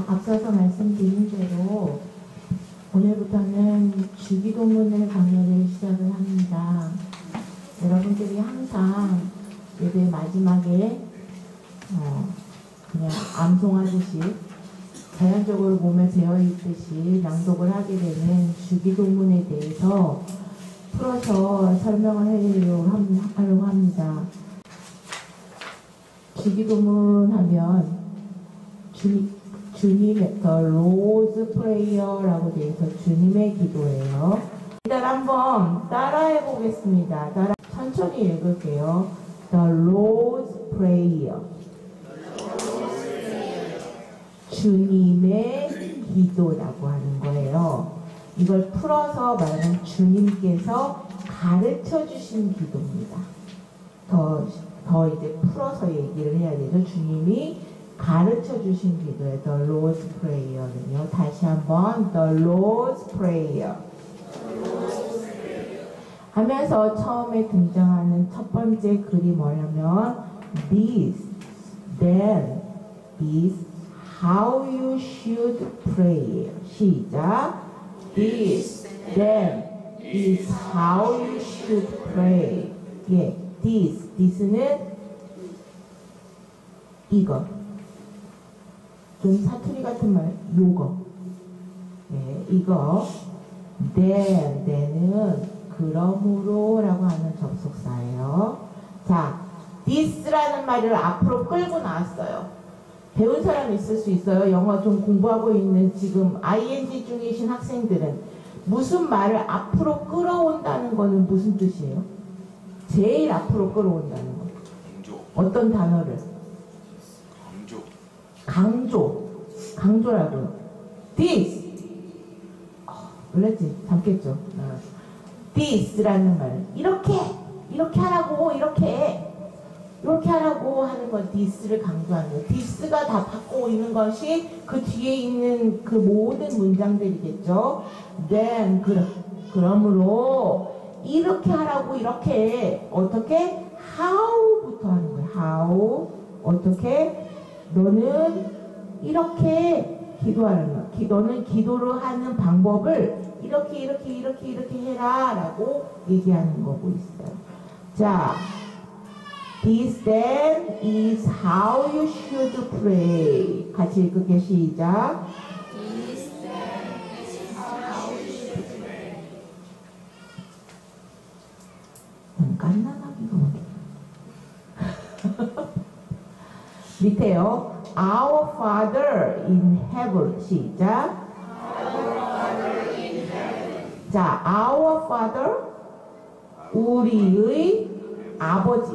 앞서서 말씀드린 대로 오늘부터는 주기도문을 강연을 시작을 합니다. 여러분들이 항상 예배 마지막에 그냥 암송하듯이 자연적으로 몸에 배어있듯이 낭독을 하게 되는 주기도문에 대해서 풀어서 설명을 하려고 합니다. 주기도문 하면 주님의 The Lord's Prayer라고 되어 있어 주님의 기도예요. 일단 한번 따라해 보겠습니다. 천천히 읽을게요. The Lord's Prayer. 주님의 기도라고 하는 거예요. 이걸 풀어서 말하면 주님께서 가르쳐 주신 기도입니다. 더 이제 풀어서 얘기를 해야 되죠. 주님이 가르쳐 주신 기도예요. The Lord's Prayer는요. 다시 한번 The Lord's Prayer 하면서 처음에 등장하는 첫 번째 글이 뭐냐면 This, then, is how you should pray. 시작. This, then, is how you should pray. 예, this는 이거. 좀 사투리 같은 말, 요거. 예, 이거. then은 그러므로 라고 하는 접속사예요. 자, this라는 말을 앞으로 끌고 나왔어요. 배운 사람 있을 수 있어요. 영어 좀 공부하고 있는 지금 ING 중이신 학생들은 무슨 말을 앞으로 끌어온다는 거는 무슨 뜻이에요? 제일 앞으로 끌어온다는 거. 강조. 어떤 단어를? 강조라고요. This. 놀랐지? 잠겠죠? This라는 말. 이렇게 하라고, 이렇게 하라고 하는 건 this를 강조하는 거예요. this가 다 받고 있는 것이 그 뒤에 있는 그 모든 문장들이겠죠. then, 그러므로 이렇게 하라고, 이렇게 어떻게? how부터 하는 거예요. how, 어떻게? 너는 이렇게 기도하는 거야. 너는 기도를 하는 방법을 이렇게 해라 라고 얘기하는 거고 있어요. 자, This then is how you should pray. 같이 읽을게요. 시작. This then is how you should pray. 깐난하기가 밑에요. Our Father in heaven. 시작. Our Father in heaven. 자, Our Father, 우리의 아버지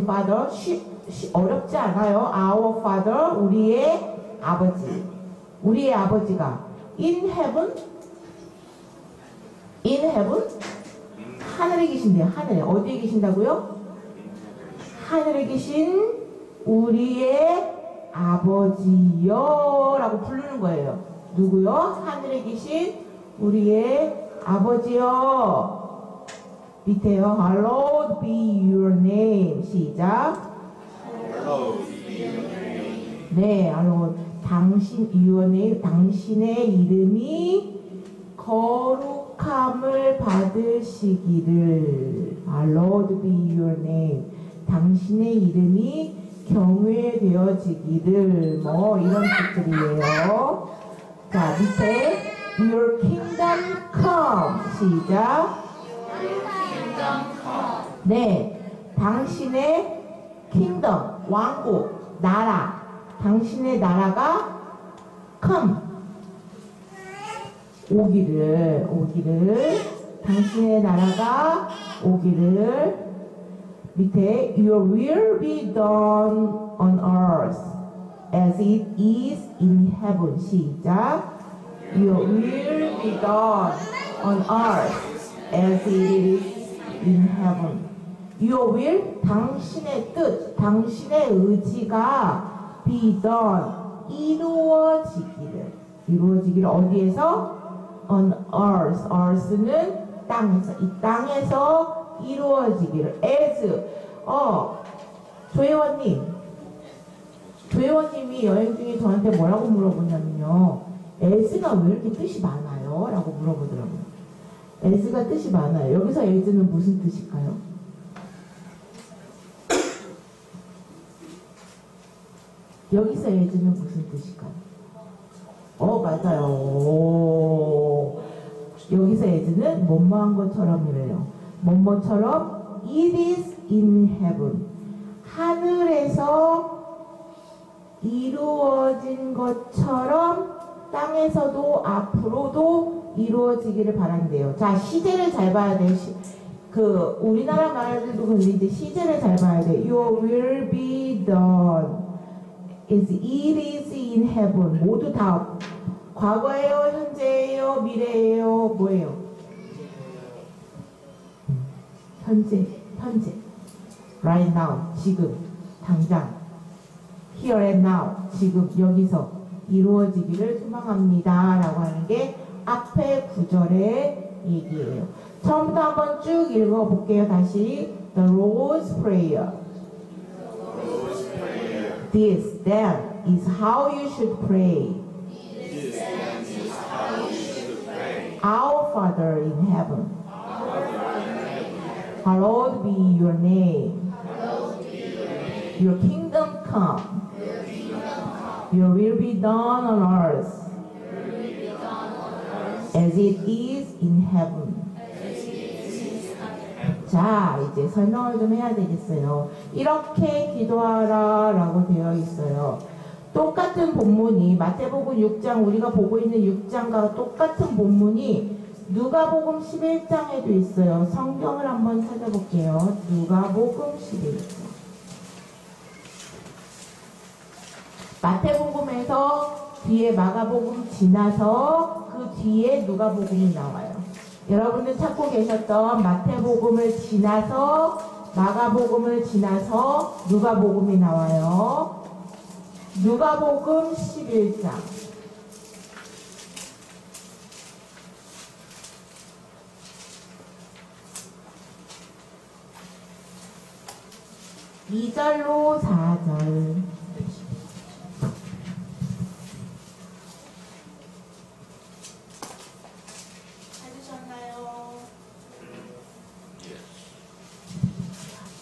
Father, 어렵지 않아요. Our Father, 우리의 아버지가 in heaven, 하늘에 계신대요. 하늘에. 어디에 계신다고요? 하늘에 계신 우리의 아버지여 라고 부르는 거예요. 누구요? 하늘에 계신 우리의 아버지여. 밑에요. Hallowed be your name. 시작. Hallowed be your name. 네, hallowed. your name, 당신의 이름이 거룩함을 받으시기를. Hallowed be your name. 당신의 이름이 경외되어지기를. 뭐 이런 뜻들이에요. 자, 밑에 Your kingdom come. 시작. 네, 당신의 킹덤, 왕국, 나라, 당신의 나라가 come, 오기를, 당신의 나라가 오기를. 밑에 Your will be done on earth as it is in heaven. 시작. Your will be done on earth as it is in heaven. Your will, 당신의 뜻, 당신의 의지가 be done, 이루어지기를 어디에서? On earth. earth는 땅에서, 이 땅에서 이루어지기를. as, 조혜원님 조회원님이 여행 중에 저한테 뭐라고 물어보냐면요. as가 왜 이렇게 뜻이 많아요? 라고 물어보더라고요. as가 뜻이 많아요. 여기서 as는 무슨 뜻일까요? 여기서 as는 무슨 뜻일까요? 맞아요. 오. 여기서 as는 뭐뭐한 것처럼이래요. 뭐뭐처럼 it is in heaven. 하늘에서 이루어진 것처럼 땅에서도 앞으로도 이루어지기를 바란대요. 자, 시제를 잘 봐야 돼요. 우리나라 말들도 근데 이제 시제를 잘 봐야 돼요. Your will be done. It is in heaven. 모두 다 과거예요, 현재예요, 미래예요, 뭐예요? 현재. Right now, 지금, 당장. Here and now, 지금, 여기서 이루어지기를 소망합니다. 라고 하는 게 앞에 구절의 얘기예요. 처음부터 한번 쭉 읽어볼게요. 다시. The Lord's Prayer. This, then, is how you should pray. Our Father in heaven. Hallowed be your name. Your kingdom come. Your will be done on earth as it is in heaven. 자, 이제 설명을 좀 해야 되겠어요. 이렇게 기도하라 라고 되어 있어요. 똑같은 본문이 마태복음 6장, 우리가 보고 있는 6장과 똑같은 본문이 누가복음 11장에도 있어요. 성경을 한번 찾아볼게요. 누가복음 11장. 마태복음에서 뒤에 마가복음 지나서 그 뒤에 누가복음이 나와요. 여러분들 찾고 계셨던 마태복음을 지나서 마가복음을 지나서 누가복음이 나와요. 누가복음 11장. (2) 절로 4절.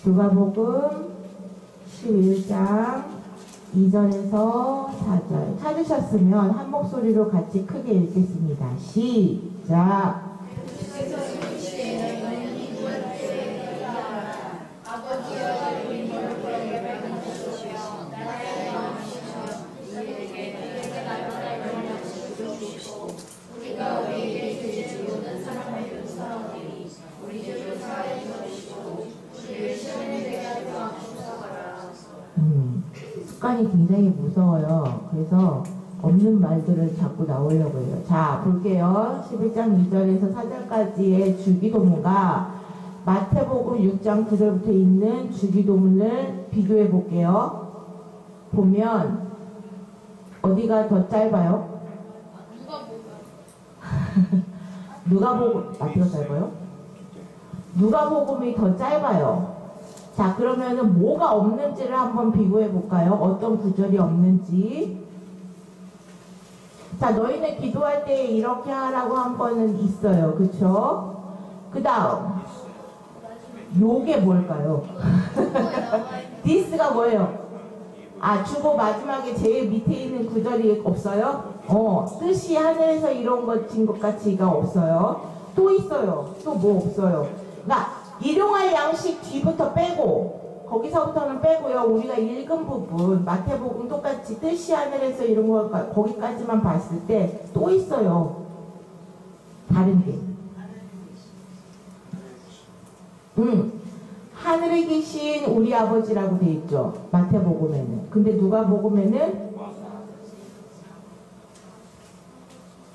누가복음 11장 2절에서 4절 찾으셨으면 한 목소리로 같이 크게 읽겠습니다. 시작. 습관이 굉장히 무서워요. 그래서 없는 말들을 자꾸 나오려고 해요. 자, 볼게요. 11장 2절에서 4절까지의 주기도문과 마태복음 6장 9절부터 있는 주기도문을 비교해 볼게요. 보면 어디가 더 짧아요? 누가복음 마태가 짧아요? 누가복음이 더 짧아요. 자, 그러면은 뭐가 없는지를 한번 비교해 볼까요? 어떤 구절이 없는지. 자, 너희는 기도할 때 이렇게 하라고 한 거는 있어요. 그쵸? 그 다음 요게 뭘까요? this가 뭐예요? 아, 주고 마지막에 제일 밑에 있는 구절이 없어요? 뜻이 하늘에서 이런 것인 것 같이가 없어요. 또 있어요. 또 뭐 없어요? 그러니까 일용할 양식 뒤부터 빼고 거기서부터는 빼고요. 우리가 읽은 부분 마태복음 똑같이 뜻이 하늘에서 이런 거 거기까지만 봤을 때 또 있어요. 다른 게. 하늘에 계신 우리 아버지라고 돼 있죠. 마태복음에는. 근데 누가복음에는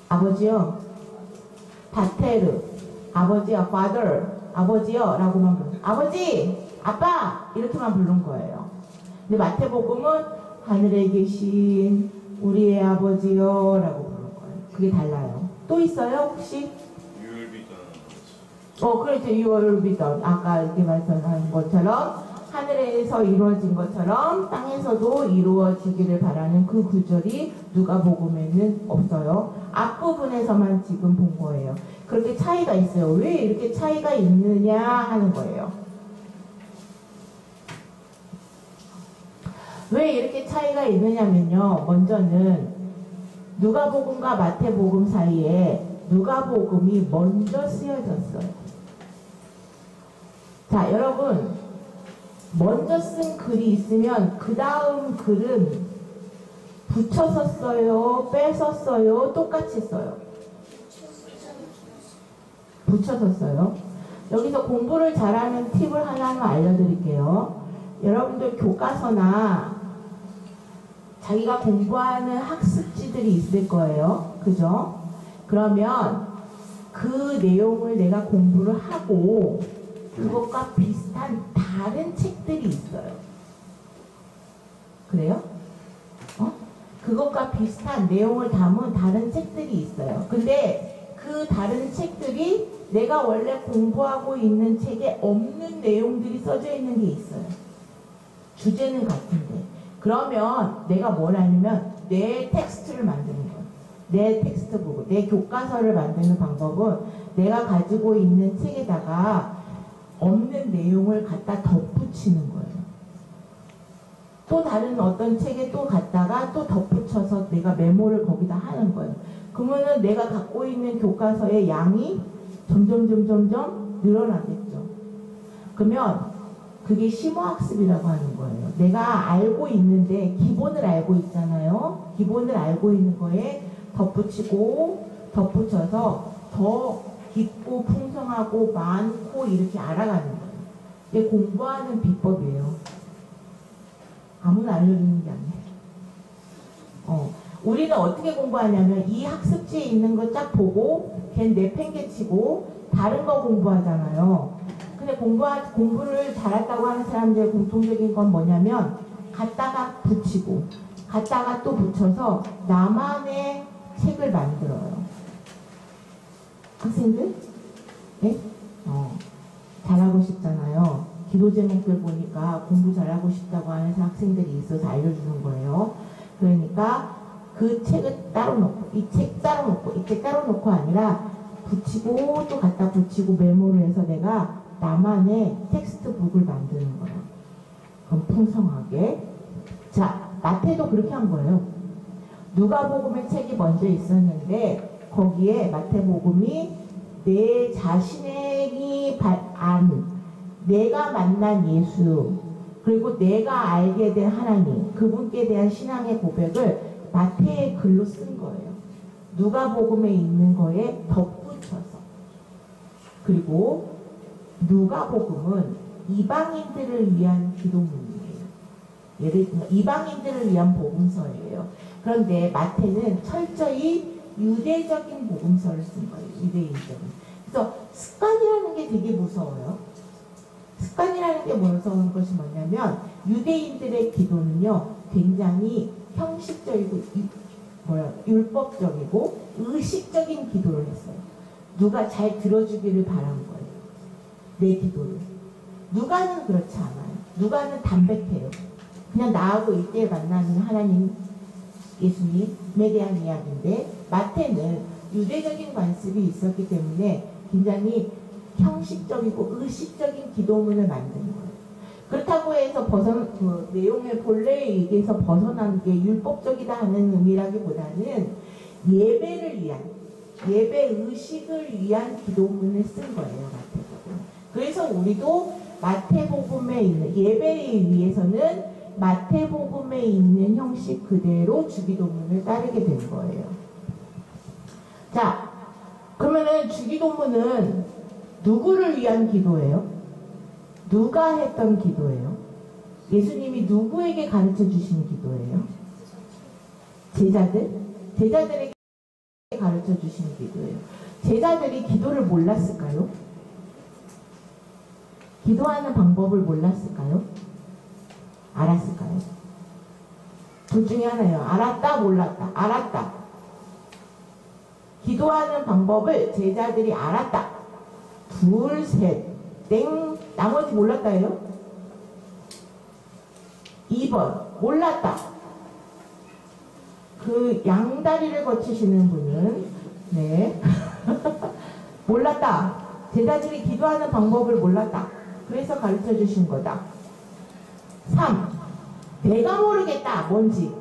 아버지요. 파테르. 아버지요. father. 아버지요 라고만 부르는 아버지! 아빠! 이렇게만 부른 거예요. 근데 마태복음은 하늘에 계신 우리의 아버지요 라고 부른 거예요. 그게 달라요. 또 있어요 혹시? 유일비단. 그렇죠. 유월비던 아까 이렇게 말씀한 것처럼 하늘 하늘에서 이루어진 것처럼 땅에서도 이루어지기를 바라는 그 구절이 누가복음에는 없어요. 앞부분에서만 지금 본 거예요. 그렇게 차이가 있어요. 왜 이렇게 차이가 있느냐 하는 거예요. 왜 이렇게 차이가 있느냐면요. 먼저는 누가복음과 마태복음 사이에 누가복음이 먼저 쓰여졌어요. 자, 여러분, 먼저 쓴 글이 있으면 그 다음 글은 붙여서 써요, 빼서 써요, 똑같이 써요. 붙여서 써요. 여기서 공부를 잘하는 팁을 하나만 알려드릴게요. 여러분들 교과서나 자기가 공부하는 학습지들이 있을 거예요. 그죠? 그러면 그 내용을 내가 공부를 하고 그것과 비슷한 다른 책들이 있어요. 그래요? 그것과 비슷한 내용을 담은 다른 책들이 있어요. 근데 그 다른 책들이 내가 원래 공부하고 있는 책에 없는 내용들이 써져 있는 게 있어요. 주제는 같은데. 그러면 내가 뭘 하냐면 내 텍스트를 만드는 거예요. 내 텍스트북을, 내 교과서를 만드는 방법은 내가 가지고 있는 책에다가 없는 내용을 갖다 덧붙이는 거예요. 또 다른 어떤 책에 또 갖다가 또 덧붙여서 내가 메모를 거기다 하는 거예요. 그러면은 내가 갖고 있는 교과서의 양이 점점 늘어나겠죠. 그러면 그게 심화학습이라고 하는 거예요. 내가 알고 있는데 기본을 알고 있잖아요. 기본을 알고 있는 거에 덧붙이고 덧붙여서 더 깊고 풍성하고 많고 이렇게 알아가는 거예요. 이게 공부하는 비법이에요. 아무나 알려주는 게 아니에요. 우리는 어떻게 공부하냐면 이 학습지에 있는 거 쫙 보고 걔 내팽개치고 다른 거 공부하잖아요. 근데 공부를 잘했다고 하는 사람들의 공통적인 건 뭐냐면 갖다가 붙이고 갖다가 또 붙여서 나만의 책을 만들어요. 학생들? 네? 잘하고 싶잖아요. 기도 제목들 보니까 공부 잘하고 싶다고 하는 학생들이 있어서 알려주는 거예요. 그러니까 그 책을 따로 놓고 이 책 따로 놓고 이 책 따로 놓고 아니라 붙이고 또 갖다 붙이고 메모를 해서 내가 나만의 텍스트북을 만드는 거예요. 그럼 풍성하게. 자, 마태도 그렇게 한 거예요. 누가복음의 책이 먼저 있었는데 거기에 마태복음이 내 자신이 내가 만난 예수 그리고 내가 알게 된 하나님 그분께 대한 신앙의 고백을 마태의 글로 쓴 거예요. 누가복음에 있는 거에 덧붙여서. 그리고 누가복음은 이방인들을 위한 기도문이에요. 예를 들면 이방인들을 위한 복음서예요. 그런데 마태는 철저히 유대적인 복음서를 쓴 거예요. 유대인적인. 그래서 습관이라는 게 되게 무서워요. 습관이라는 게 무서운 것이 뭐냐면 유대인들의 기도는요 굉장히 형식적이고 율법적이고 의식적인 기도를 했어요. 누가 잘 들어주기를 바란 거예요. 내 기도를. 누가는 그렇지 않아요. 누가는 담백해요. 그냥 나하고 이때 만나는 하나님 예수님에 대한 이야기인데 마태는 유대적인 관습이 있었기 때문에 굉장히 형식적이고 의식적인 기도문을 만드는 거예요. 그렇다고 해서 그 내용의 본래에 얘기해서 벗어난 게 율법적이다 하는 의미라기보다는 예배를 위한 예배 의식을 위한 기도문을 쓴 거예요. 마태복음. 그래서 우리도 마태복음에 있는 예배에 위해서는 마태복음에 있는 형식 그대로 주기도문을 따르게 된 거예요. 자, 그러면은 주기도문은 누구를 위한 기도예요? 누가 했던 기도예요? 예수님이 누구에게 가르쳐 주신 기도예요? 제자들? 제자들에게 가르쳐 주신 기도예요. 제자들이 기도를 몰랐을까요? 기도하는 방법을 몰랐을까요? 알았을까요? 둘 중에 하나예요. 알았다, 몰랐다. 알았다. 기도하는 방법을 제자들이 알았다. 둘, 셋, 땡. 나머지 몰랐다예요? 2번 몰랐다. 그 양다리를 거치시는 분은 네 몰랐다. 제자들이 기도하는 방법을 몰랐다. 그래서 가르쳐 주신 거다. 3. 내가 모르겠다. 뭔지.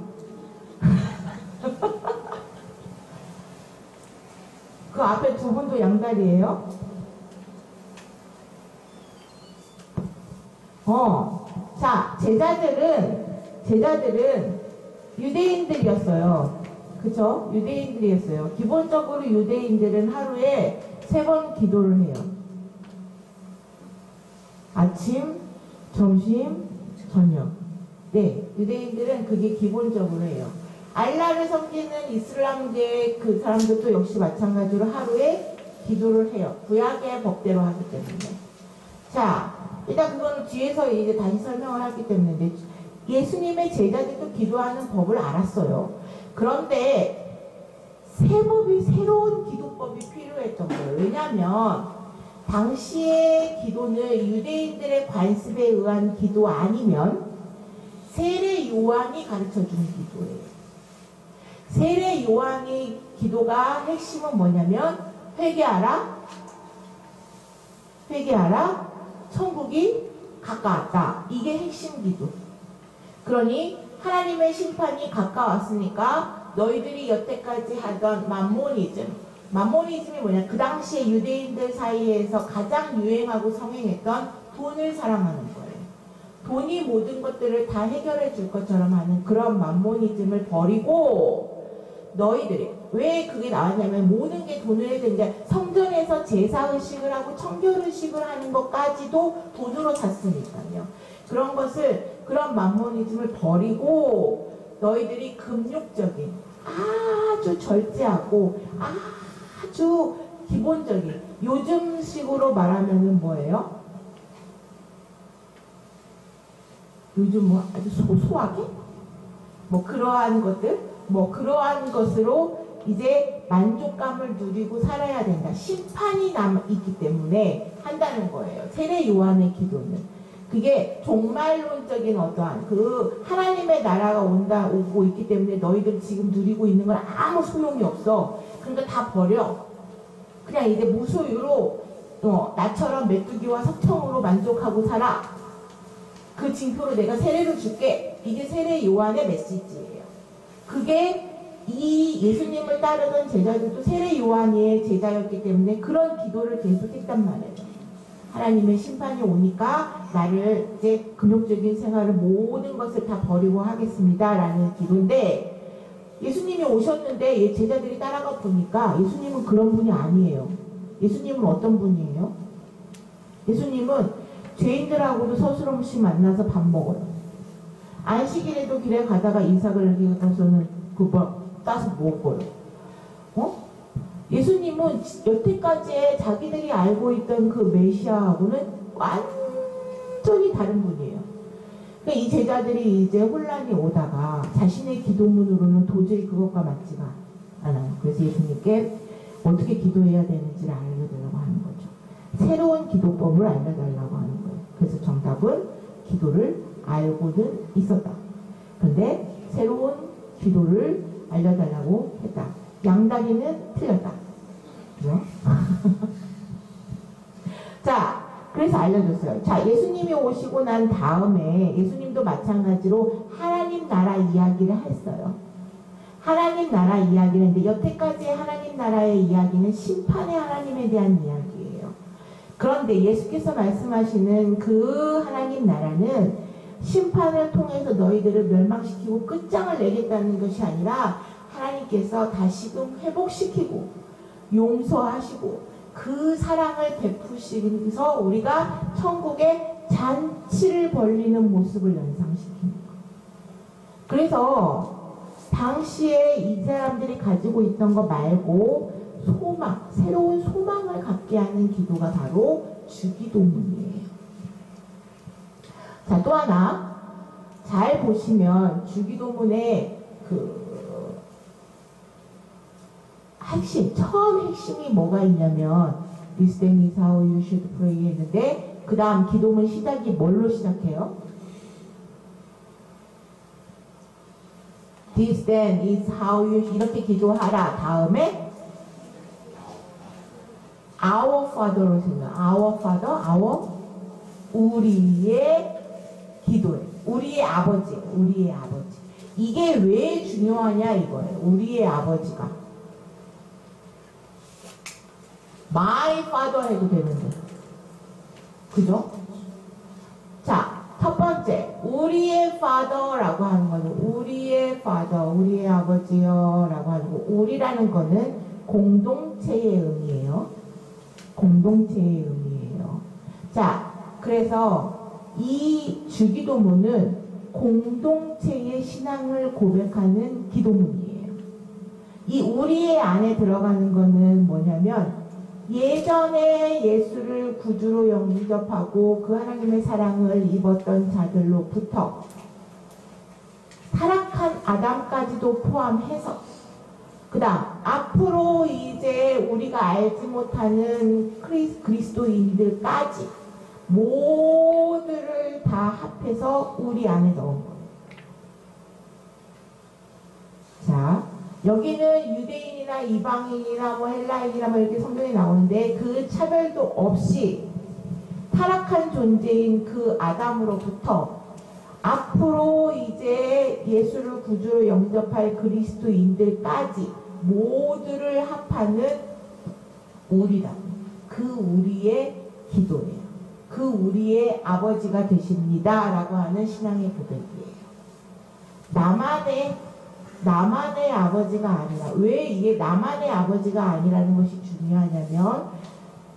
그 앞에 두 분도 양다리예요? 자, 제자들은 유대인들이었어요. 그쵸? 유대인들이었어요. 기본적으로 유대인들은 하루에 3번 기도를 해요. 아침, 점심, 저녁. 네, 유대인들은 그게 기본적으로 해요. 알라를 섬기는 이슬람계 그 사람들도 역시 마찬가지로 하루에 기도를 해요. 구약의 법대로 하기 때문에. 자, 일단 그거는 뒤에서 이제 다시 설명을 하기 때문에 예수님의 제자들도 기도하는 법을 알았어요. 그런데 새로운 기도법이 필요했던 거예요. 왜냐하면 당시의 기도는 유대인들의 관습에 의한 기도 아니면 세례 요한이 가르쳐주는 기도예요. 세례 요한의 기도가 핵심은 뭐냐면 회개하라, 천국이 가까웠다. 이게 핵심 기도. 그러니 하나님의 심판이 가까웠으니까 너희들이 여태까지 하던 만모니즘이 뭐냐? 그 당시에 유대인들 사이에서 가장 유행하고 성행했던 돈을 사랑하는 거예요. 돈이 모든 것들을 다 해결해 줄 것처럼 하는 그런 만모니즘을 버리고 너희들이 왜 그게 나왔냐면 모든 게 돈을 해야 되는데 성전에서 제사의식을 하고 청결의식을 하는 것까지도 돈으로 샀으니까요. 그런 만모니즘을 버리고 너희들이 금욕적인 아주 절제하고 아주 기본적인 요즘식으로 말하면은 뭐예요? 요즘 뭐 아주 소소하게? 그러한 것으로 이제 만족감을 누리고 살아야 된다. 심판이 있기 때문에 한다는 거예요. 세례 요한의 기도는. 그게 종말론적인 어떠한 그 하나님의 나라가 오고 있기 때문에 너희들 지금 누리고 있는 건 아무 소용이 없어. 그러니까 다 버려. 그냥 이제 무소유로 나처럼 메뚜기와 석청으로 만족하고 살아. 그 징표로 내가 세례를 줄게. 이게 세례 요한의 메시지예요. 그게 이 예수님을 따르던 제자들도 세례 요한의 제자였기 때문에 그런 기도를 계속했단 말이에요. 하나님의 심판이 오니까 나를 이제 금욕적인 생활을 모든 것을 다 버리고 하겠습니다. 라는 기도인데 예수님이 오셨는데 제자들이 따라가 보니까 예수님은 그런 분이 아니에요. 예수님은 어떤 분이에요? 예수님은 죄인들하고도 서스럼없이 만나서 밥 먹어요. 안식일에도 길에 가다가 이삭을 가서는 그거 따서 먹어요. 예수님은 여태까지 자기들이 알고 있던 그 메시아하고는 완전히 다른 분이에요. 그러니까 이 제자들이 이제 혼란이 오다가 자신의 기도문으로는 도저히 그것과 맞지가 않아요. 그래서 예수님께 어떻게 기도해야 되는지를 알려달라고 하는 거죠. 새로운 기도법을 알려달라고 하는 거예요. 그래서 정답은 기도를 알고는 있었다. 근데 새로운 기도를 알려달라고 했다. 양다리는 틀렸다. 그죠? 자, 그래서 알려줬어요. 자, 예수님이 오시고 난 다음에 예수님도 마찬가지로 하나님 나라 이야기를 했어요. 하나님 나라 이야기를 했는데 여태까지의 하나님 나라의 이야기는 심판의 하나님에 대한 이야기예요. 그런데 예수께서 말씀하시는 그 하나님 나라는 심판을 통해서 너희들을 멸망시키고 끝장을 내겠다는 것이 아니라 하나님께서 다시금 회복시키고 용서하시고 그 사랑을 베푸시면서 우리가 천국에 잔치를 벌리는 모습을 연상시키는 거예요. 그래서 당시에 이 사람들이 가지고 있던 거 말고 소망, 새로운 소망을 갖게 하는 기도가 바로 주기도문이에요. 자, 또 하나 잘 보시면 주기도문의 처음 핵심이 뭐가 있냐면 This then is how you should pray 했는데 그 다음 기도문 시작이 뭘로 시작해요? This then is how you 이렇게 기도하라. 다음에 Our Father로 생각. Our Father, our 우리의 기도에 우리의 아버지, 우리의 아버지. 이게 왜 중요하냐 이거예요. 우리의 아버지가. My Father 해도 되는데. 그죠? 자, 첫 번째, 우리의 Father라고 하는 거는 우리의 Father, 우리의 아버지요 라고 하는 거. 우리라는 거는 공동체의 의미예요. 공동체의 의미예요. 자, 그래서 이 주기도문은 공동체의 신앙을 고백하는 기도문이에요. 이 우리의 안에 들어가는 거는 뭐냐면 예전에 예수를 구주로 영접하고 그 하나님의 사랑을 입었던 자들로부터 타락한 아담까지도 포함해서 그 다음 앞으로 이제 우리가 알지 못하는 그리스도인들까지 모두를 다 합해서 우리 안에 넣은 거예요. 자, 여기는 유대인이나 이방인이나 뭐 헬라인이나 뭐 이렇게 성경에 나오는데 그 차별도 없이 타락한 존재인 그 아담으로부터 앞으로 이제 예수를 구주로 영접할 그리스도인들까지 모두를 합하는 우리다. 그 우리의 기도예요. 그 우리의 아버지가 되십니다. 라고 하는 신앙의 고백이에요. 나만의 아버지가 아니라, 왜 이게 나만의 아버지가 아니라는 것이 중요하냐면,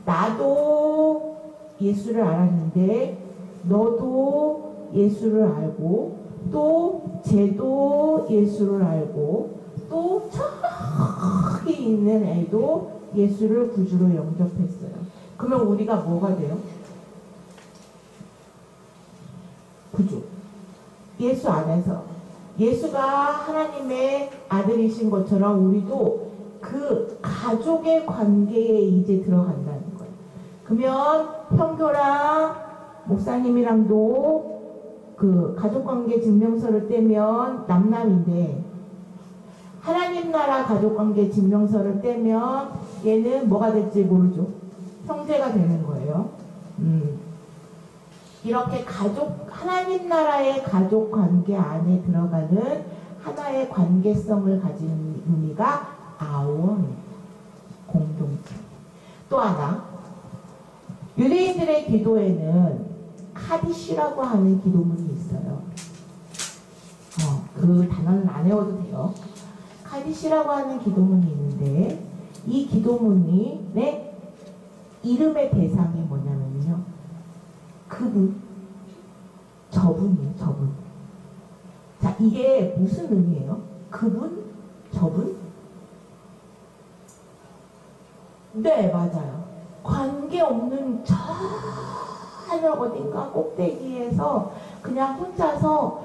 나도 예수를 알았는데, 너도 예수를 알고, 또 쟤도 예수를 알고, 또 저기 있는 애도 예수를 구주로 영접했어요. 그러면 우리가 뭐가 돼요? 구주. 예수 안에서. 예수가 하나님의 아들이신 것처럼 우리도 그 가족의 관계에 이제 들어간다는 거예요. 그러면 형교랑 목사님이랑도 그 가족관계 증명서를 떼면 남남인데 하나님 나라 가족관계 증명서를 떼면 얘는 뭐가 될지 모르죠. 형제가 되는 거예요. 이렇게 하나님 나라의 가족 관계 안에 들어가는 하나의 관계성을 가진 의미가 아우어입니다. 공동체. 또 하나, 유대인들의 기도에는 카디시라고 하는 기도문이 있어요. 그 단어는 안 외워도 돼요. 카디시라고 하는 기도문이 있는데 이 기도문이 이름의 대상이 뭐냐면요. 그분, 저분이에요, 저분. 자, 이게 무슨 의미예요? 그분, 저분? 네, 맞아요. 관계없는 저 하늘 어딘가 꼭대기에서 그냥 혼자서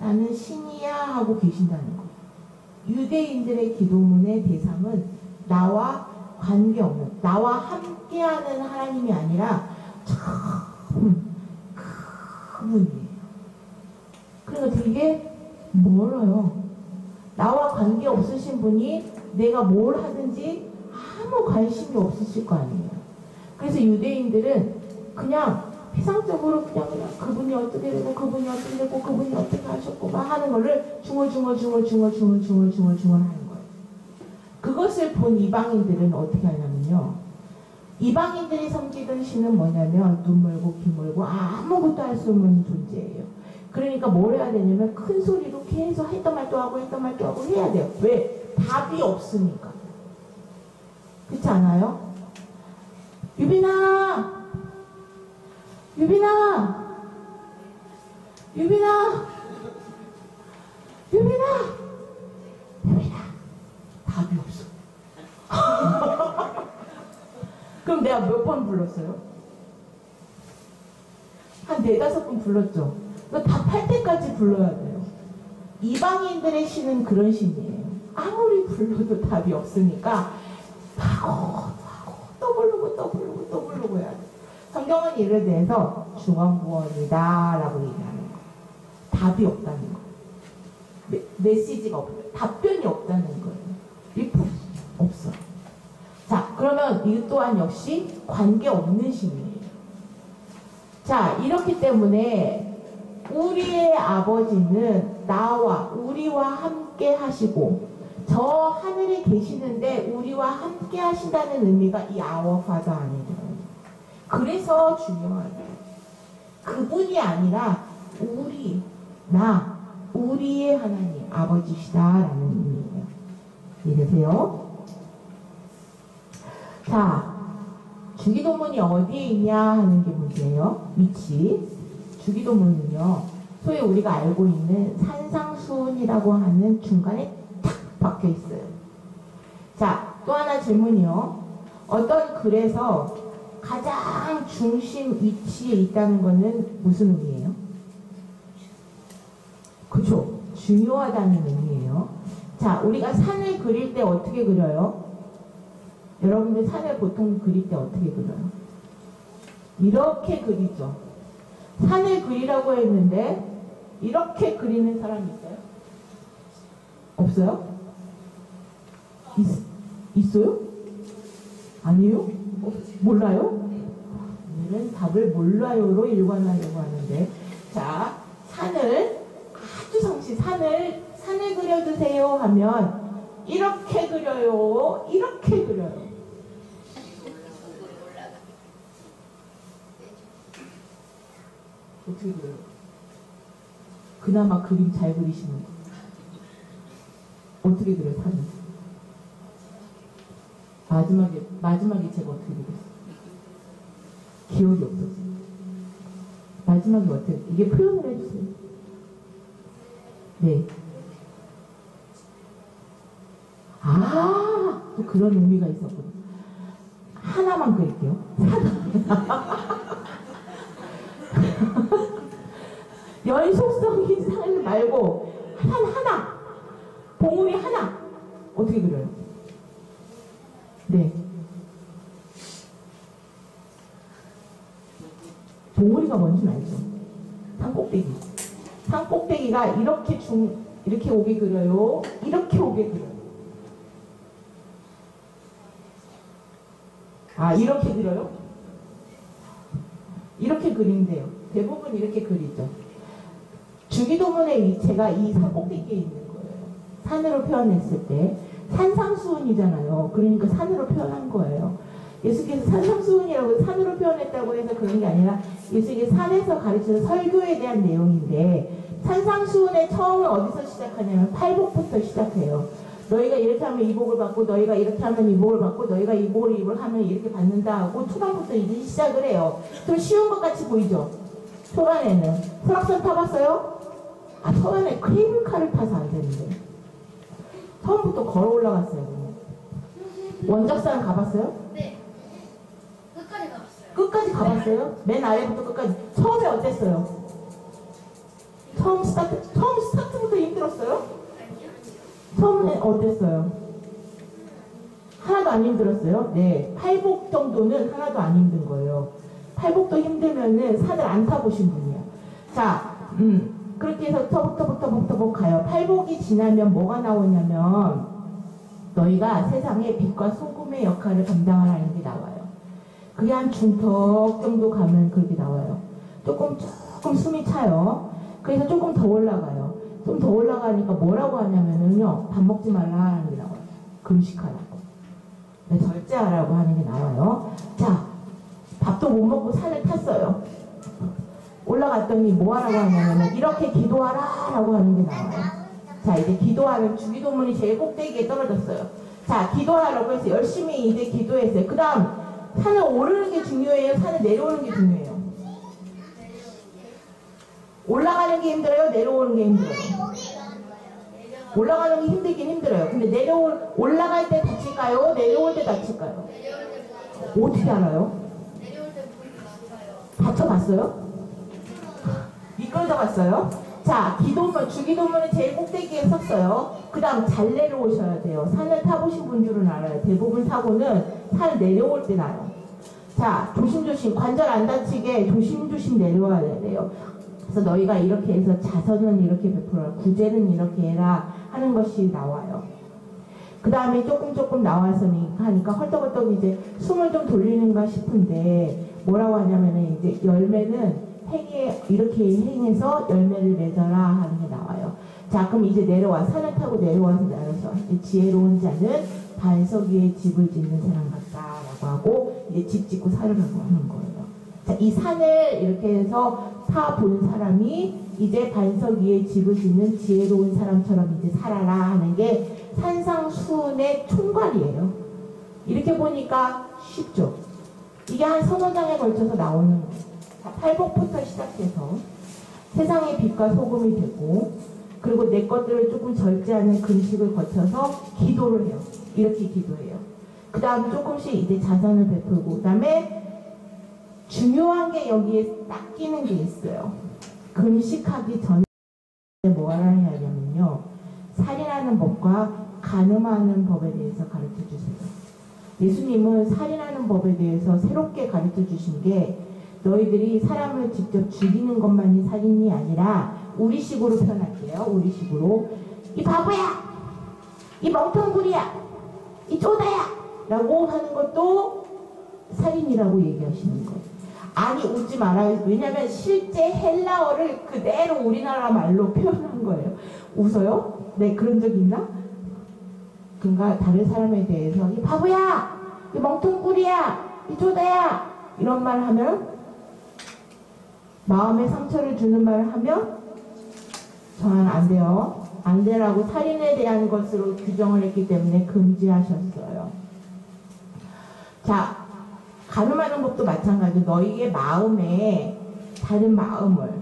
나는 신이야 하고 계신다는 거예요. 유대인들의 기도문의 대상은 나와 관계없는, 나와 함께하는 하나님이 아니라 그분이에요. 그러니까 되게 멀어요. 나와 관계 없으신 분이 내가 뭘 하든지 아무 관심이 없으실 거 아니에요. 그래서 유대인들은 그냥 피상적으로 그냥 그분이 어떻게 되고 그분이 어떻게 되고 그분이 어떻게 하셨고 막 하는 거를 중얼중얼 하는 거예요. 그것을 본 이방인들은 어떻게 하냐면요. 이방인들이 섬기던 신은 뭐냐면 눈 멀고 귀 멀고 아무것도 할 수 없는 존재예요. 그러니까 뭘 해야 되냐면 큰 소리로 계속 했던 말도 하고 해야 돼요. 왜? 답이 없으니까. 그렇지 않아요? 유빈아 답이 없어. 그럼 내가 몇 번 불렀어요? 한 4-5번 불렀죠. 너 답할 때까지 불러야 돼요. 이방인들의 신은 그런 신이에요. 아무리 불러도 답이 없으니까 하고 또 부르고 해야 돼. 성경은 이를 대해서 중언부언이다 라고 얘기하는 거. 답이 없다는 거. 메시지가 없어요. 답변이 없다는 거예요. 리플 없어. 자, 그러면 이 또한 역시 관계없는 신이에요. 자, 이렇기 때문에 우리의 아버지는 나와 우리와 함께 하시고 저 하늘에 계시는데 우리와 함께 하신다는 의미가 이 Our Father 안에 들어요. 그래서 중요하죠. 그분이 아니라 우리의 하나님 아버지시다라는 의미예요. 이해되세요? 자, 주기도문이 어디에 있냐 하는 게 문제예요. 위치. 주기도문은요, 소위 우리가 알고 있는 산상수훈이라고 하는 중간에 탁 박혀 있어요. 자, 또 하나 질문이요. 어떤 글에서 가장 중심 위치에 있다는 것은 무슨 의미예요? 그쵸? 중요하다는 의미예요. 자, 우리가 산을 그릴 때 어떻게 그려요? 여러분들 산을 보통 그릴 때 어떻게 그려요? 이렇게 그리죠. 산을 그리라고 했는데 이렇게 그리는 사람이 있어요? 없어요? 있어요? 아니요? 몰라요? 오늘은 답을 몰라요로 일관하려고 하는데, 자, 산을 아주 상시 산을 그려주세요 하면 이렇게 그려요, 이렇게 그려요. 어떻게 그려요? 그나마 그림 잘 그리시는 거. 어떻게 그려요, 산을? 마지막에 제가 어떻게 그렸어요? 기억이 없었어요. 마지막에 어떻게, 이게 표현을 해주세요. 네. 또 그런 의미가 있었거든요. 하나만 그릴게요. 연속성인 산 말고 산 하나, 봉우리 하나 어떻게 그려요? 네. 봉우리가 뭔지 알죠? 산꼭대기. 산꼭대기가 이렇게 오게 그려요. 이렇게 오게 그려요. 이렇게 그려요? 이렇게 그린대요. 대부분 이렇게 그리죠. 주기도문의 위치가 이 산꼭대기에 있는 거예요. 산으로 표현했을 때 산상수훈이잖아요. 그러니까 산으로 표현한 거예요. 예수께서 산상수훈이라고 산으로 표현했다고 해서 그런 게 아니라 예수께서 산에서 가르치는 설교에 대한 내용인데, 산상수훈의 처음은 어디서 시작하냐면 팔복부터 시작해요. 너희가 이렇게 하면 이 복을 받고, 너희가 이렇게 하면 이 복을 받고, 너희가 이 복을 하면 이렇게 받는다 하고 초반부터 이제 시작을 해요. 좀 쉬운 것 같이 보이죠? 초반에는. 설악산 타봤어요? 초반에 케이블카를 타서 안 되는데. 처음부터 걸어 올라갔어요. 원적산 가봤어요? 네. 끝까지 가봤어요. 끝까지 가봤어요? 맨 아래부터 끝까지. 처음에 어땠어요? 처음 스타트부터 힘들었어요? 처음에 어땠어요? 하나도 안 힘들었어요? 네. 팔복 정도는 하나도 안 힘든 거예요. 팔복도 힘들면은 산을 안 타보신 분이야. 자, 그렇게 해서 터벅터벅 가요. 팔복이 지나면 뭐가 나오냐면 너희가 세상에 빛과 소금의 역할을 감당하라는 게 나와요. 그게 한 중턱 정도 가면 그렇게 나와요. 조금 숨이 차요. 그래서 조금 더 올라가요. 좀 더 올라가니까 뭐라고 하냐면은요, 밥 먹지 말라는 게 나와요. 금식하라고. 네, 절제하라고 하는 게 나와요. 자, 밥도 못 먹고 산을 탔어요. 올라갔더니 뭐 하라고 하냐면 이렇게 기도하라 라고 하는 게 나와요. 자, 이제 기도하면 주기도문이 제일 꼭대기에 떨어졌어요. 자, 기도하라고 해서 열심히 이제 기도했어요. 그 다음 산을 오르는 게 중요해요? 산을 내려오는 게 중요해요? 올라가는 게 힘들어요? 내려오는 게 힘들어요? 올라가는 게 힘들긴 힘들어요. 근데 올라갈 때 다칠까요? 내려올 때 다칠까요? 어떻게 알아요? 다쳐봤어요? 미끄러져 봤어요? 자, 주기도문은 제일 꼭대기에 섰어요. 그 다음 잘 내려오셔야 돼요. 산을 타보신 분 줄은 알아요. 대부분 사고는 산을 내려올 때 나요. 자, 조심조심, 관절 안 다치게 조심조심 내려와야 돼요. 그래서 너희가 이렇게 해서 자선은 이렇게 베풀어라, 구제는 이렇게 해라 하는 것이 나와요. 그 다음에 조금 나와서니까 헐떡헐떡 이제 숨을 좀 돌리는가 싶은데 뭐라고 하냐면은 이제 열매는 행에 이렇게 행해서 열매를 맺어라 하는 게 나와요. 자, 그럼 이제 산을 타고 내려와서 지혜로운 자는 반석 위에 집을 짓는 사람 같다라고 하고 이제 집 짓고 살으라고 하는 거예요. 자, 이 산을 이렇게 해서 본 사람이 이제 반석 위에 집을 짓는 지혜로운 사람처럼 이제 살아라 하는 게 산상수훈의 총괄이에요. 이렇게 보니까 쉽죠. 이게 한 서너 장에 걸쳐서 나오는 거예요. 자, 팔복부터 시작해서 세상의 빛과 소금이 되고, 그리고 내 것들을 조금 절제하는 금식을 거쳐서 기도를 해요. 이렇게 기도해요. 그 다음 조금씩 이제 자선을 베풀고, 그 다음에 중요한 게 여기에 딱 끼는 게 있어요. 금식하기 전에 뭐라 해야 하냐면요, 살인하는 법과 간음하는 법에 대해서 가르쳐 주세요. 예수님은 살인하는 법에 대해서 새롭게 가르쳐 주신 게, 너희들이 사람을 직접 죽이는 것만이 살인이 아니라, 우리식으로 표현할게요. 우리식으로. 이 바보야! 이 멍텅구리야! 이 쪼다야! 라고 하는 것도 살인이라고 얘기하시는 거예요. 아니, 웃지 말아요. 왜냐면 실제 헬라어를 그대로 우리나라 말로 표현한 거예요. 웃어요? 네, 그런 적 있나? 그러니까 다른 사람에 대해서 이 바보야! 이 멍텅구리야! 이 쪼다야! 이런 말 하면, 마음에 상처를 주는 말을 하면 저는 안 돼요. 안 되라고 살인에 대한 것으로 규정을 했기 때문에 금지하셨어요. 자, 간음하는 법도 마찬가지로 너희의 마음에 다른 마음을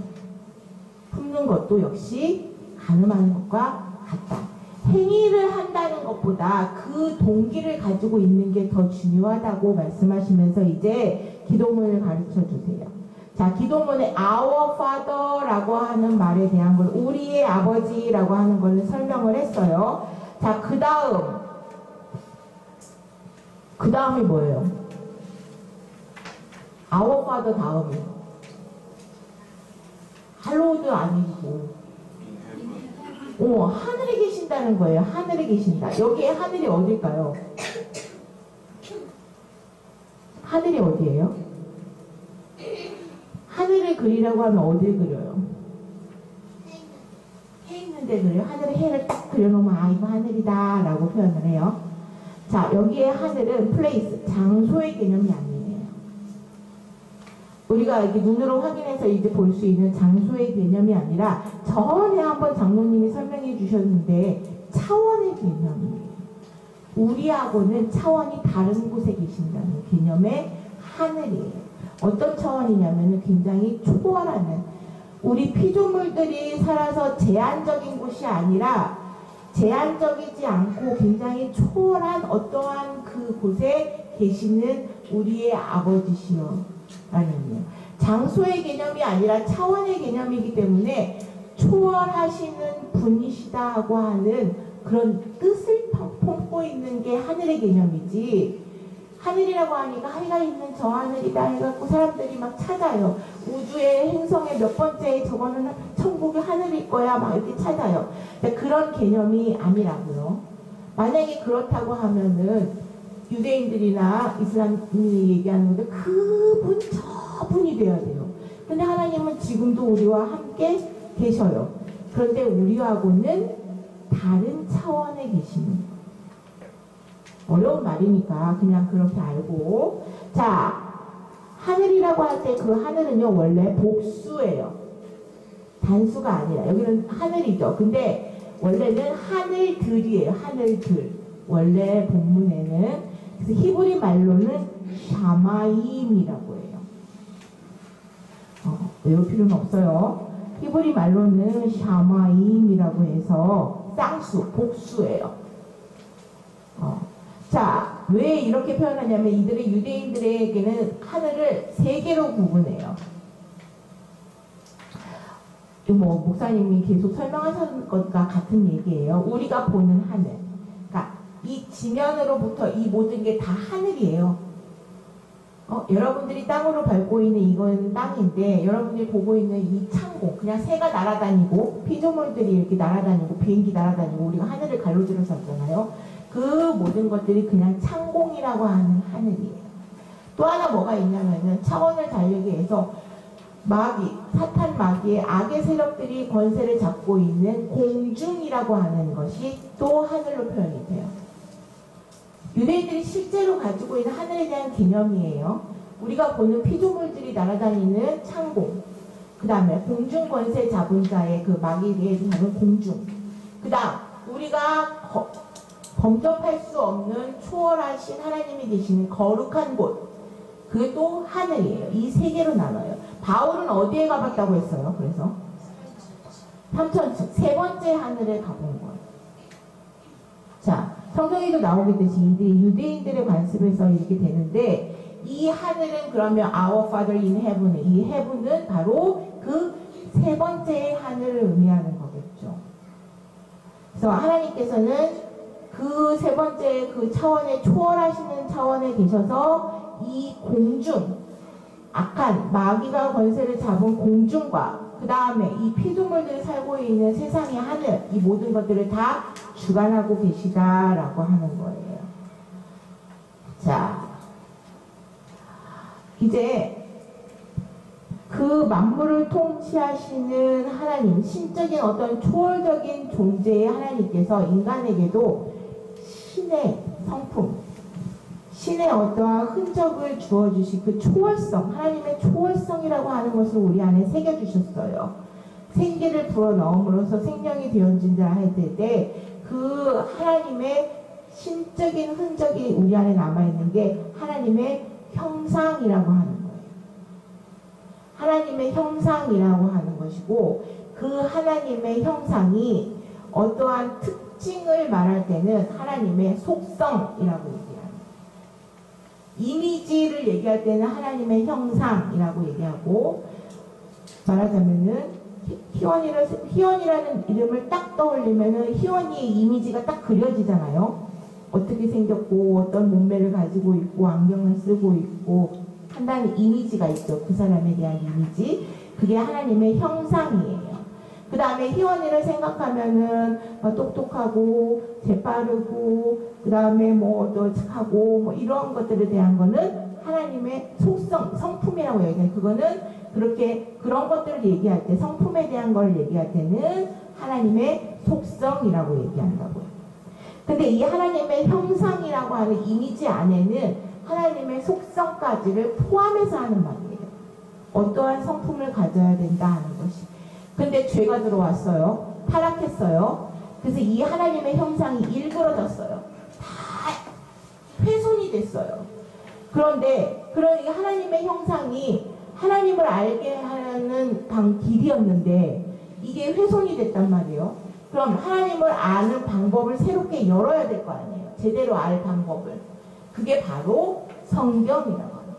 품는 것도 역시 간음하는 것과 같다. 행위를 한다는 것보다 그 동기를 가지고 있는 게 더 중요하다고 말씀하시면서 이제 기도문을 가르쳐 주세요. 자, 기도문에 Our Father라고 하는 말에 대한 걸, 우리의 아버지라고 하는 걸 설명을 했어요. 자, 그 다음이 뭐예요? Our Father 다음이 할로우드 아니고 하늘에 계신다는 거예요. 하늘에 계신다. 여기에 하늘이 어딜까요? 하늘이 어디예요? 하늘을 그리라고 하면 어딜 그려요? 해 있는데 그래요. 하늘에 해를 딱 그려놓으면 이거 하늘이다 라고 표현을 해요. 자, 여기에 하늘은 플레이스, 장소의 개념이 아니에요. 우리가 이렇게 눈으로 확인해서 이제 볼 수 있는 장소의 개념이 아니라 전에 한번 장로님이 설명해 주셨는데 차원의 개념이에요. 우리하고는 차원이 다른 곳에 계신다는 개념의 하늘이에요. 어떤 차원이냐면 굉장히 초월하는, 우리 피조물들이 살아서 제한적인 곳이 아니라 제한적이지 않고 굉장히 초월한 어떠한 그 곳에 계시는 우리의 아버지시여 라는 의미예요. 장소의 개념이 아니라 차원의 개념이기 때문에 초월하시는 분이시다고 하는 그런 뜻을 품고 있는 게 하늘의 개념이지, 하늘이라고 하니까 하늘가 있는 저 하늘이다 해갖고 사람들이 막 찾아요. 우주의 행성의 몇 번째에 저거는 천국의 하늘일 거야 막 이렇게 찾아요. 그런 개념이 아니라고요. 만약에 그렇다고 하면은 유대인들이나 이슬람이 얘기하는 건데 그분 저분이 돼야 돼요. 근데 하나님은 지금도 우리와 함께 계셔요. 그런데 우리하고는 다른 차원에 계시는 거예요. 어려운 말이니까 그냥 그렇게 알고. 자, 하늘이라고 할 때 그 하늘은요 원래 복수예요. 단수가 아니라, 여기는 하늘이죠. 근데 원래는 하늘들이에요. 하늘들. 원래 본문에는. 그래서 히브리 말로는 샤마임이라고 해요. 외울 필요는 없어요. 히브리 말로는 샤마임이라고 해서 쌍수, 복수예요. 자, 왜 이렇게 표현하냐면 이들의 유대인들에게는 하늘을 세 개로 구분해요. 뭐 목사님이 계속 설명하셨던 것과 같은 얘기예요. 우리가 보는 하늘, 그러니까 이 지면으로부터 이 모든 게 다 하늘이에요. 여러분들이 땅으로 밟고 있는 이건 땅인데 여러분들이 보고 있는 이 창공 그냥 새가 날아다니고 피조물들이 이렇게 날아다니고 비행기 날아다니고 우리가 하늘을 가로질러서 왔잖아요. 그 모든 것들이 그냥 창공이라고 하는 하늘이에요. 또 하나 뭐가 있냐면은 차원을 달리기 위해서 마귀, 사탄 마귀의 악의 세력들이 권세를 잡고 있는 공중이라고 하는 것이 또 하늘로 표현이 돼요. 유대인들이 실제로 가지고 있는 하늘에 대한 개념이에요. 우리가 보는 피조물들이 날아다니는 창공, 그 다음에 공중 권세 잡은 자의 그 마귀에 잡은 공중, 그 다음 우리가 범접할 수 없는 초월하신 하나님이 계시는 거룩한 곳, 그것도 하늘이에요. 이 세 개로 나눠요. 바울은 어디에 가봤다고 했어요? 그래서 3천층, 세 번째 하늘에 가본 거예요. 자, 성경에도 나오겠듯이 이들이 유대인들의 관습에서 이렇게 되는데 이 하늘은 그러면 Our Father in Heaven, 이 Heaven은 바로 그 세 번째 하늘을 의미하는 거겠죠. 그래서 하나님께서는 그 세 번째 그 차원에 초월하시는 차원에 계셔서 이 공중, 악한 마귀가 권세를 잡은 공중과 그 다음에 이 피조물들이 살고 있는 세상의 하늘, 이 모든 것들을 다 주관하고 계시다라고 하는 거예요. 자, 이제 그 만물을 통치하시는 하나님, 신적인 어떤 초월적인 존재의 하나님께서 인간에게도 신의 성품, 신의 어떠한 흔적을 주어주신 그 초월성, 하나님의 초월성이라고 하는 것을 우리 안에 새겨주셨어요. 생기를 불어넣음으로써 생명이 되어진 자 할 때 그 하나님의 신적인 흔적이 우리 안에 남아있는 게 하나님의 형상이라고 하는 거예요. 하나님의 형상이라고 하는 것이고 그 하나님의 형상이 어떠한 특징을 말할 때는 하나님의 속성이라고 얘기합니다. 이미지를 얘기할 때는 하나님의 형상이라고 얘기하고 말하자면은 희원이라는 이름을 딱 떠올리면은 희원이의 이미지가 딱 그려지잖아요. 어떻게 생겼고 어떤 몸매를 가지고 있고 안경을 쓰고 있고 한다는 이미지가 있죠. 그 사람에 대한 이미지. 그게 하나님의 형상이에요. 그 다음에 희원이를 생각하면은 똑똑하고 재빠르고 그 다음에 또 착하고 이런 것들에 대한 거는 하나님의 속성, 성품이라고 얘기해요. 그거는 그렇게 그런 것들을 얘기할 때 성품에 대한 걸 얘기할 때는 하나님의 속성이라고 얘기한다고요. 근데 이 하나님의 형상이라고 하는 이미지 안에는 하나님의 속성까지를 포함해서 하는 말이에요. 어떠한 성품을 가져야 된다 하는 것이. 근데 죄가 들어왔어요. 타락했어요. 그래서 이 하나님의 형상이 일그러졌어요. 다 훼손이 됐어요. 그런데 그런 이 하나님의 형상이 하나님을 알게 하는 길이었는데 이게 훼손이 됐단 말이에요. 그럼 하나님을 아는 방법을 새롭게 열어야 될 거 아니에요. 제대로 알 방법을. 그게 바로 성경이라고 합니다.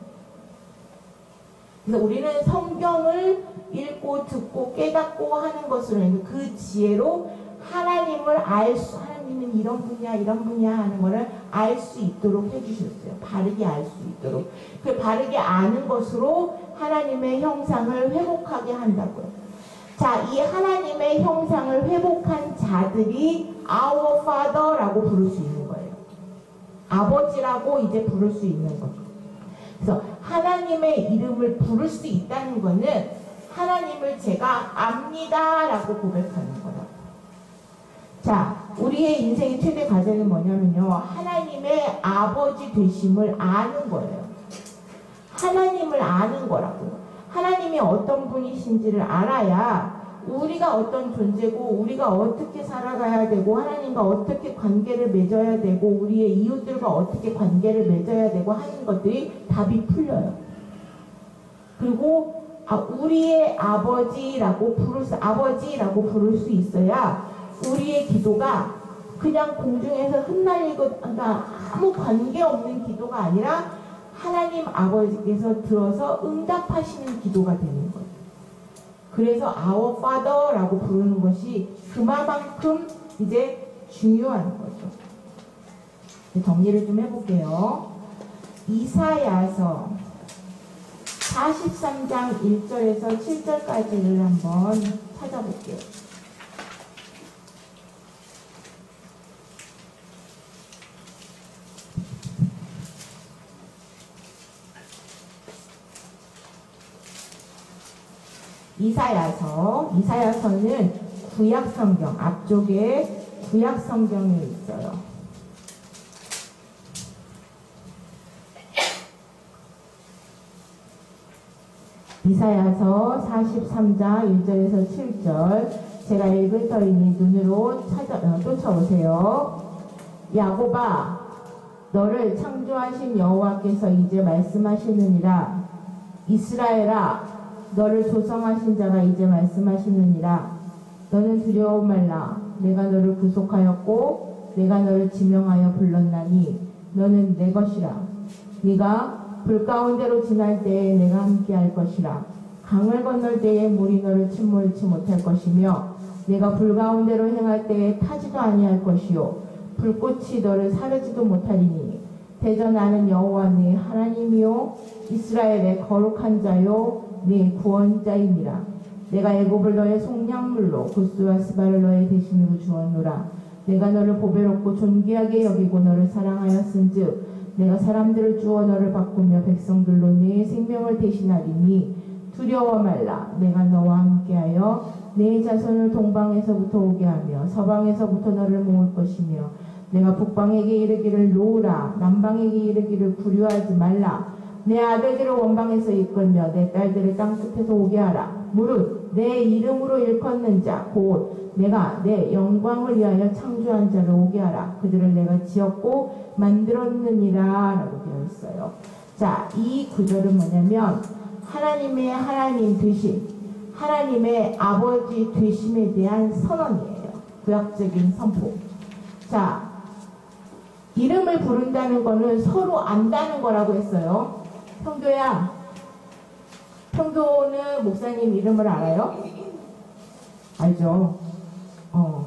그래서 우리는 성경을 읽고 듣고 깨닫고 하는 것으로 그 지혜로 하나님을 하나님은 이런 분이야 하는 거를 알 수 있도록 해주셨어요. 바르게 알 수 있도록. 그 바르게 아는 것으로 하나님의 형상을 회복하게 한다고요. 자, 이 하나님의 형상을 회복한 자들이 Our Father라고 부를 수 있는 거예요. 아버지라고 이제 부를 수 있는 거죠. 그래서 하나님의 이름을 부를 수 있다는 것은 하나님을 제가 압니다라고 고백하는 거예요. 자, 우리의 인생의 최대 과제는 뭐냐면요. 하나님의 아버지 되심을 아는 거예요. 하나님을 아는 거라고요. 하나님이 어떤 분이신지를 알아야 우리가 어떤 존재고 우리가 어떻게 살아가야 되고 하나님과 어떻게 관계를 맺어야 되고 우리의 이웃들과 어떻게 관계를 맺어야 되고 하는 것들이 답이 풀려요. 그리고 우리의 아버지라고 부를 수 있어야 우리의 기도가 그냥 공중에서 흩날리고 아무 관계없는 기도가 아니라 하나님 아버지께서 들어서 응답하시는 기도가 되는 거예요. 그래서 Our Father라고 부르는 것이 그만큼 이제 중요한 거죠. 정리를 좀 해볼게요. 이사야서 43장 1절에서 7절까지를 한번 찾아볼게요. 이사야서는 구약성경, 앞쪽에 구약성경에 있어요. 이사야서 43장 1절에서 7절 제가 읽을 터이니 눈으로 쫓아오세요. 야곱아, 너를 창조하신 여호와께서 이제 말씀하시느니라. 이스라엘아, 너를 조성하신 자가 이제 말씀하시느니라. 너는 두려워 말라. 내가 너를 구속하였고 내가 너를 지명하여 불렀나니 너는 내 것이라. 네가 불 가운데로 지날 때에 내가 함께할 것이라. 강을 건널 때에 물이 너를 침몰치 못할 것이며 내가 불 가운데로 행할 때에 타지도 아니할 것이요 불꽃이 너를 사르지도 못하리니 대저 나는 여호와 네 하나님이요 이스라엘의 거룩한 자요 네 구원자이니라. 내가 애굽을 너의 속량물로 구스와 스바를 너의 대신으로 주었노라. 내가 너를 보배롭고 존귀하게 여기고 너를 사랑하였은즉 내가 사람들을 주어 너를 바꾸며 백성들로 네 생명을 대신하리니 두려워 말라. 내가 너와 함께하여 네 자손을 동방에서부터 오게 하며 서방에서부터 너를 모을 것이며 내가 북방에게 이르기를 놓으라. 남방에게 이르기를 구류하지 말라. 내 아들들을 원방에서 이끌며 내 딸들을 땅끝에서 오게 하라. 무릇 내 이름으로 일컫는 자 곧 내가 내 영광을 위하여 창조한 자를 오게 하라. 그들을 내가 지었고 만들었느니라 라고 되어 있어요. 자, 이 구절은 뭐냐면 하나님의 하나님 되심, 하나님의 아버지 되심에 대한 선언이에요. 구약적인 선포. 자, 이름을 부른다는 거는 서로 안다는 거라고 했어요. 평교야, 평교는 목사님 이름을 알아요? 알죠?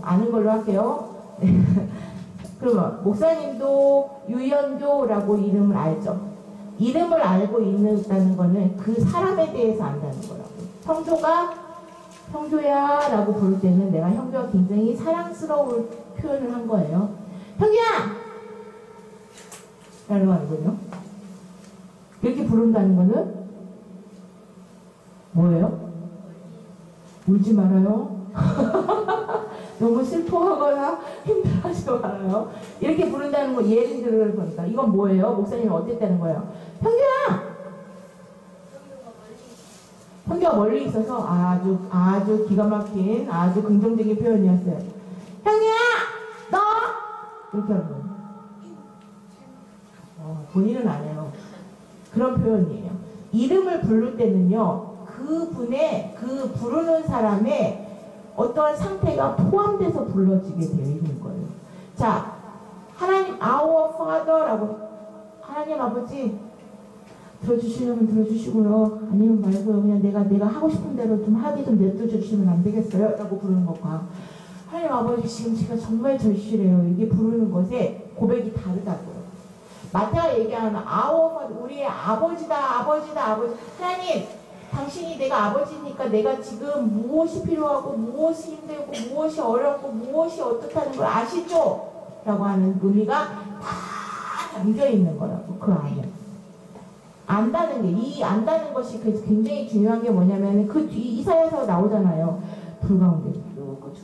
아는 걸로 할게요. 그러면 목사님도 유연교라고 이름을 알죠? 이름을 알고 있다는 거는 그 사람에 대해서 안다는 거라고. 형조가 형조야 라고 부를 때는 내가 형조가 굉장히 사랑스러운 표현을 한 거예요. 형조야! 라고 하는군요. 이렇게 부른다는 거는 뭐예요? 울지 말아요. 너무 슬퍼하거나 힘들어하지 말아요. 이렇게 부른다는 거 예를 들어 보니까 이건 뭐예요? 목사님이 어땠다는 거예요? 형규야! 형규가 멀리 있어서 아주 기가 막힌 아주 긍정적인 표현이었어요. 형규야! 너! 이렇게 하는 거예요. 본인은 안 해요. 그런 표현이에요. 이름을 부를 때는요, 그분의 그 부르는 사람의 어떠한 상태가 포함돼서 불러지게 되어 있는 거예요. 자, 하나님 Our Father라고 하나님 아버지 들어주시려면 들어주시고요. 아니면 말고요. 그냥 내가 하고 싶은 대로 좀 하게 좀 냅둬주시면 안 되겠어요? 라고 부르는 것과 하나님 아버지 지금 제가 정말 절실해요. 이게 부르는 것에 고백이 다르다고요. 마태가 얘기하는 Our Father, 우리의 아버지다. 하나님, 당신이 내가 아버지니까 내가 지금 무엇이 필요하고 무엇이 힘들고 무엇이 어렵고 무엇이 어떻다는 걸 아시죠? 라고 하는 의미가 다 담겨있는 거라고. 그 안에 안다는 게, 이 안다는 것이 굉장히 중요한 게 뭐냐면 그 뒤 이사야서 나오잖아요. 불 가운데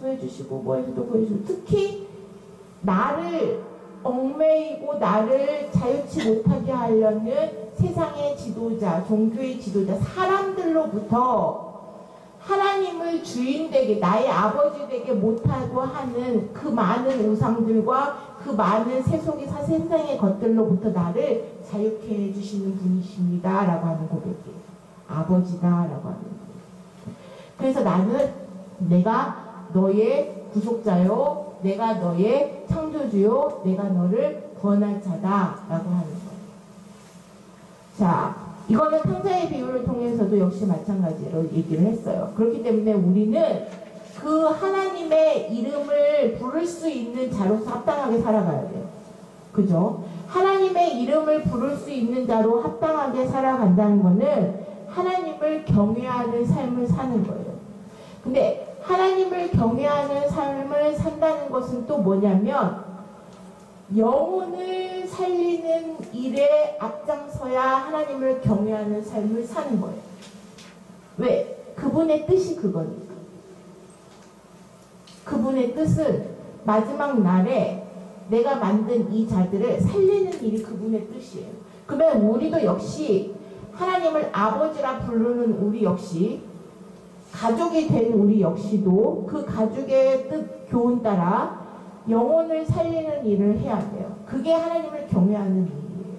구해주시고 뭐해주도 구해주시고 특히 나를 얽매이고 나를 자유치 못하게 하려는 세상의 지도자, 종교의 지도자, 사람들로부터 하나님을 주인 되게, 나의 아버지 되게 못하고 하는 그 많은 우상들과 그 많은 세상의 것들로부터 나를 자유케 해주시는 분이십니다. 라고 하는 고백이에요. 아버지다. 라고 하는 거예요. 그래서 나는 내가 너의 구속자요, 내가 너의 창조주요, 내가 너를 구원할 자다. 라고 하는 거예요. 자, 이거는 탕자의 비유를 통해서도 역시 마찬가지로 얘기를 했어요. 그렇기 때문에 우리는 그 하나님의 이름을 부를 수 있는 자로서 합당하게 살아가야 돼요. 그죠? 하나님의 이름을 부를 수 있는 자로 합당하게 살아간다는 거는 하나님을 경외하는 삶을 사는 거예요. 근데 하나님을 경외하는 삶을 산다는 것은 또 뭐냐면 영혼을 살리는 일에 앞장서야 하나님을 경외하는 삶을 사는 거예요. 왜? 그분의 뜻이 그거니까. 그분의 뜻은 마지막 날에 내가 만든 이 자들을 살리는 일이 그분의 뜻이에요. 그러면 우리도 역시 하나님을 아버지라 부르는 우리 역시 가족이 된 우리 역시도 그 가족의 뜻 교훈 따라 영혼을 살리는 일을 해야 돼요. 그게 하나님을 경외하는 일이에요.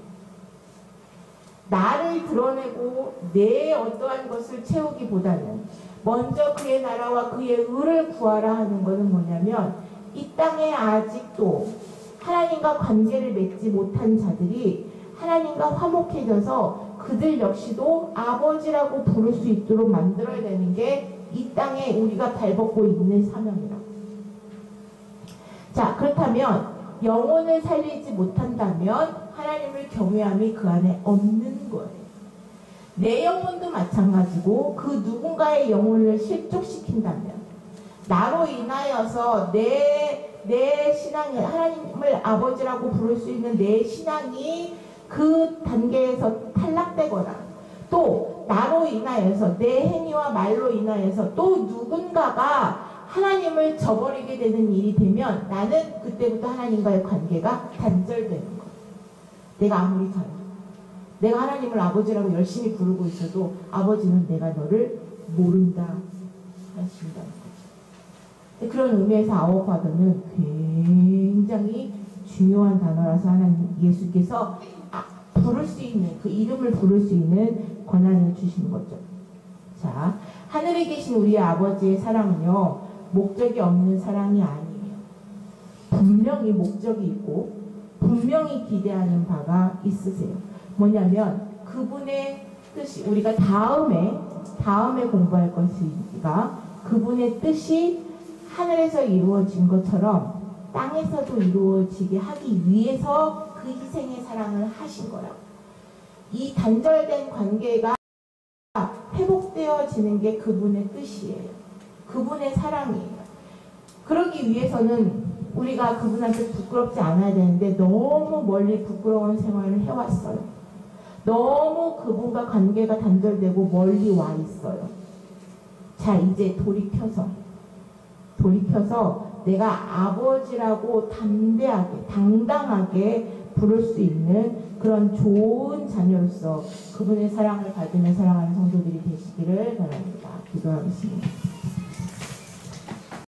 나를 드러내고 내 어떠한 것을 채우기보다는 먼저 그의 나라와 그의 의를 구하라 하는 것은 뭐냐면 이 땅에 아직도 하나님과 관계를 맺지 못한 자들이 하나님과 화목해져서 그들 역시도 아버지라고 부를 수 있도록 만들어야 되는 게 이 땅에 우리가 발벗고 있는 사명이라고. 자, 그렇다면 영혼을 살리지 못한다면 하나님을 경외함이 그 안에 없는 거예요. 내 영혼도 마찬가지고 그 누군가의 영혼을 실족시킨다면 나로 인하여서 내 신앙이 하나님을 아버지라고 부를 수 있는 내 신앙이 그 단계에서 탈락되거나 또 나로 인하여서 내 행위와 말로 인하여서 또 누군가가 하나님을 저버리게 되는 일이 되면 나는 그때부터 하나님과의 관계가 단절되는 거예요. 내가 아무리 잘해. 내가 하나님을 아버지라고 열심히 부르고 있어도 아버지는 내가 너를 모른다 하신다는 거죠. 그런 의미에서 아워 파더는 굉장히 중요한 단어라서 하나님 예수께서 부를 수 있는 그 이름을 부를 수 있는 권한을 주시는 거죠. 자, 하늘에 계신 우리 아버지의 사랑은요 목적이 없는 사랑이 아니에요. 분명히 목적이 있고 분명히 기대하는 바가 있으세요. 뭐냐면 그분의 뜻이 우리가 다음에 공부할 것이니까 그분의 뜻이 하늘에서 이루어진 것처럼 땅에서도 이루어지게 하기 위해서 그 희생의 사랑을 하신 거라고. 이 단절된 관계가 회복되어지는 게 그분의 뜻이에요. 그분의 사랑이에요. 그러기 위해서는 우리가 그분한테 부끄럽지 않아야 되는데 너무 멀리 부끄러운 생활을 해왔어요. 너무 그분과 관계가 단절되고 멀리 와 있어요. 자, 이제 돌이켜서 내가 아버지라고 담대하게 당당하게 부를 수 있는 그런 좋은 자녀로서 그분의 사랑을 받으며 사랑하는 성도들이 되시기를 바랍니다. 기도하겠습니다.